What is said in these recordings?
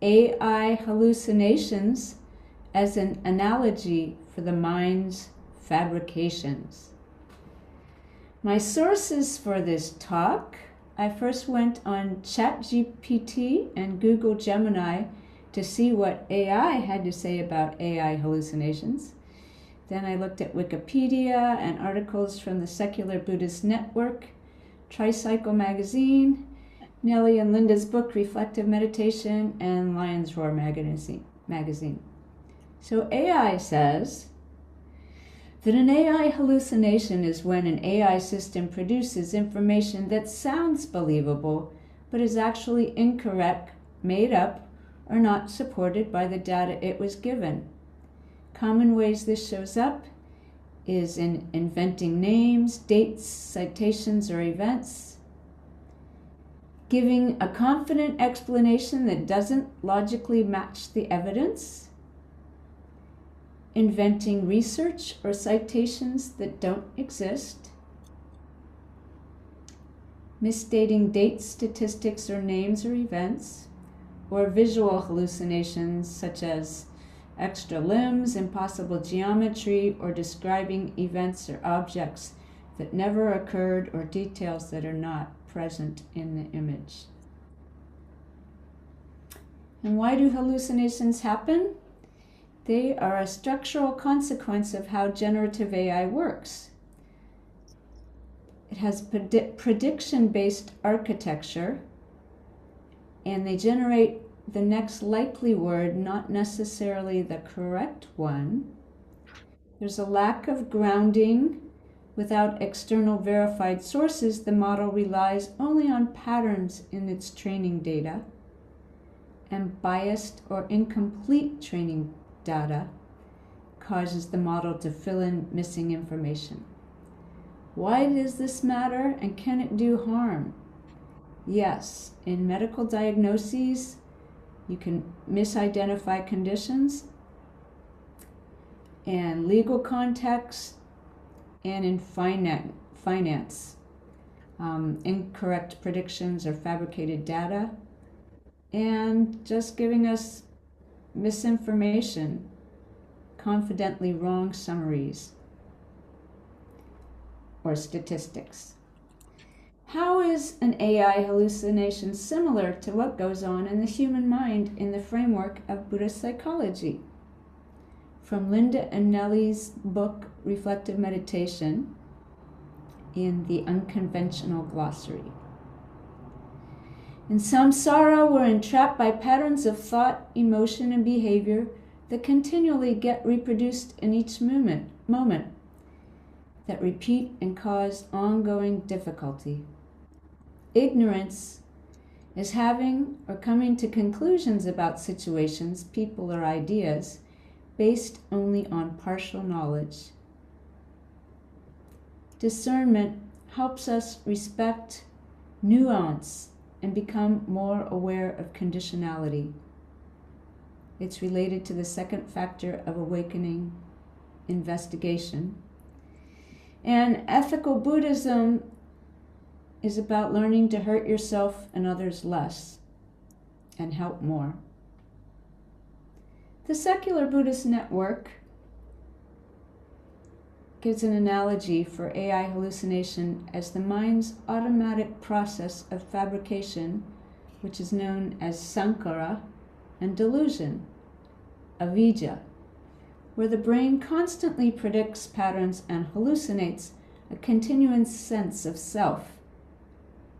AI hallucinations as an analogy for the mind's fabrications. My sources for this talk: I first went on ChatGPT and Google Gemini to see what AI had to say about AI hallucinations. Then I looked at Wikipedia and articles from the Secular Buddhist Network, Tricycle Magazine, Nellie and Linda's book Reflective Meditation, and Lion's Roar magazine. So AI says that an AI hallucination is when an AI system produces information that sounds believable but is actually incorrect, made up, or not supported by the data it was given. Common ways this shows up is in inventing names, dates, citations, or events, giving a confident explanation that doesn't logically match the evidence, inventing research or citations that don't exist, misstating dates, statistics, or names or events, or visual hallucinations such as extra limbs, impossible geometry, or describing events or objects that never occurred or details that are not present in the image. And why do hallucinations happen? They are a structural consequence of how generative AI works. It has prediction-based architecture, and they generate the next likely word, not necessarily the correct one. There's a lack of grounding. Without external verified sources, the model relies only on patterns in its training data, and biased or incomplete training data causes the model to fill in missing information. Why does this matter, and can it do harm? Yes, in medical diagnoses, you can misidentify conditions, and legal context, and in finance, incorrect predictions or fabricated data, and just giving us misinformation, confidently wrong summaries or statistics. How is an AI hallucination similar to what goes on in the human mind in the framework of Buddhist psychology? From Linda and Nellie's book, Reflective Meditation, in the Unconventional Glossary. In samsara, we're entrapped by patterns of thought, emotion, and behavior that continually get reproduced in each moment, that repeat and cause ongoing difficulty. Ignorance is having or coming to conclusions about situations, people, or ideas based only on partial knowledge. Discernment helps us respect nuance and become more aware of conditionality. It's related to the second factor of awakening, investigation. And ethical Buddhism is about learning to hurt yourself and others less and help more. The Secular Buddhist Network gives an analogy for AI hallucination as the mind's automatic process of fabrication, which is known as sankhara, and delusion, avijja, where the brain constantly predicts patterns and hallucinates a continuing sense of self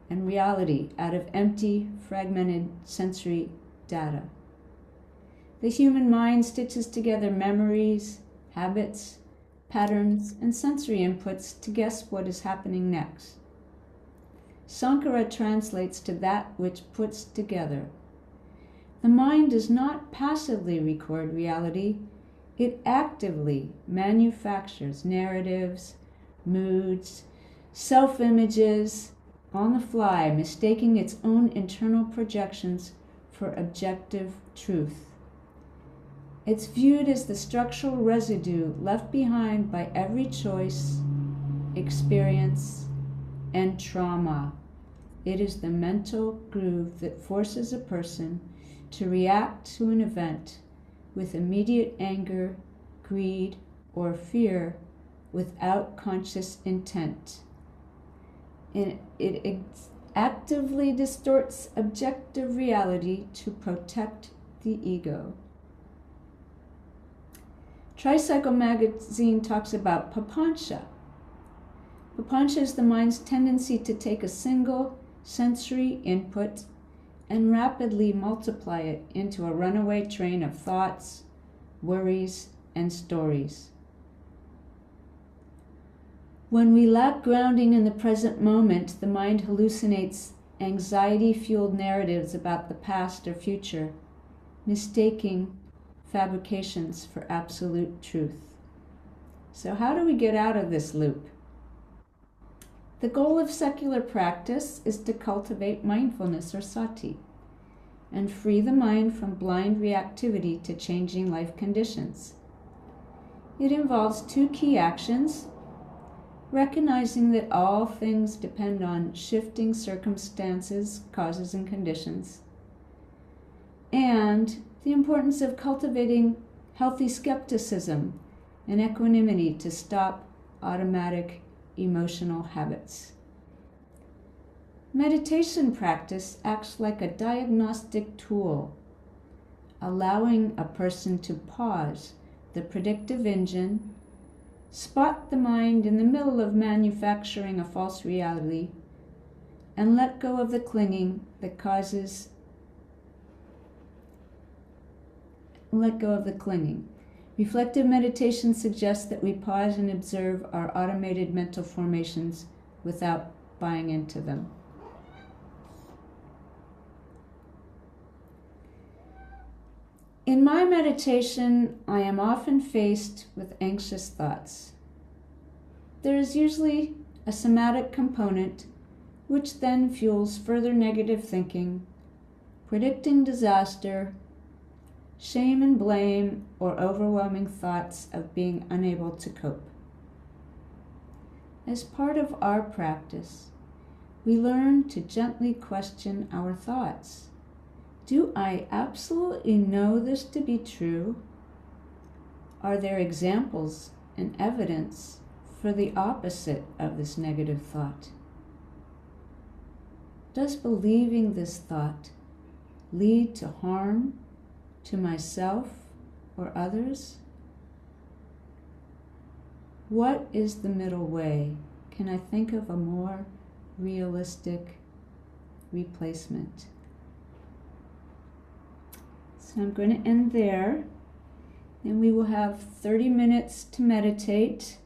and reality out of empty, fragmented sensory data. The human mind stitches together memories, habits, patterns, and sensory inputs to guess what is happening next. Sankhara translates to that which puts together. The mind does not passively record reality, it actively manufactures narratives, moods, self-images on the fly, mistaking its own internal projections for objective truth. It's viewed as the structural residue left behind by every choice, experience, and trauma. It is the mental groove that forces a person to react to an event with immediate anger, greed, or fear without conscious intent. And it actively distorts objective reality to protect the ego. Tricycle magazine talks about papancha. Papancha is the mind's tendency to take a single sensory input and rapidly multiply it into a runaway train of thoughts, worries, and stories. When we lack grounding in the present moment, the mind hallucinates anxiety-fueled narratives about the past or future, mistaking fabrications for absolute truth. So how do we get out of this loop? The goal of secular practice is to cultivate mindfulness or sati and free the mind from blind reactivity to changing life conditions. It involves two key actions: recognizing that all things depend on shifting circumstances, causes, and conditions, and the importance of cultivating healthy skepticism and equanimity to stop automatic emotional habits. Meditation practice acts like a diagnostic tool, allowing a person to pause the predictive engine, spot the mind in the middle of manufacturing a false reality, and let go of the clinging that causes. Let go of the clinging. Reflective meditation suggests that we pause and observe our automated mental formations without buying into them. In my meditation, I am often faced with anxious thoughts. There is usually a somatic component, which then fuels further negative thinking, predicting disaster, shame and blame, or overwhelming thoughts of being unable to cope. As part of our practice, we learn to gently question our thoughts. Do I absolutely know this to be true? Are there examples and evidence for the opposite of this negative thought? Does believing this thought lead to harm to myself or others? What is the middle way? Can I think of a more realistic replacement? So I'm going to end there, and we will have 30 minutes to meditate.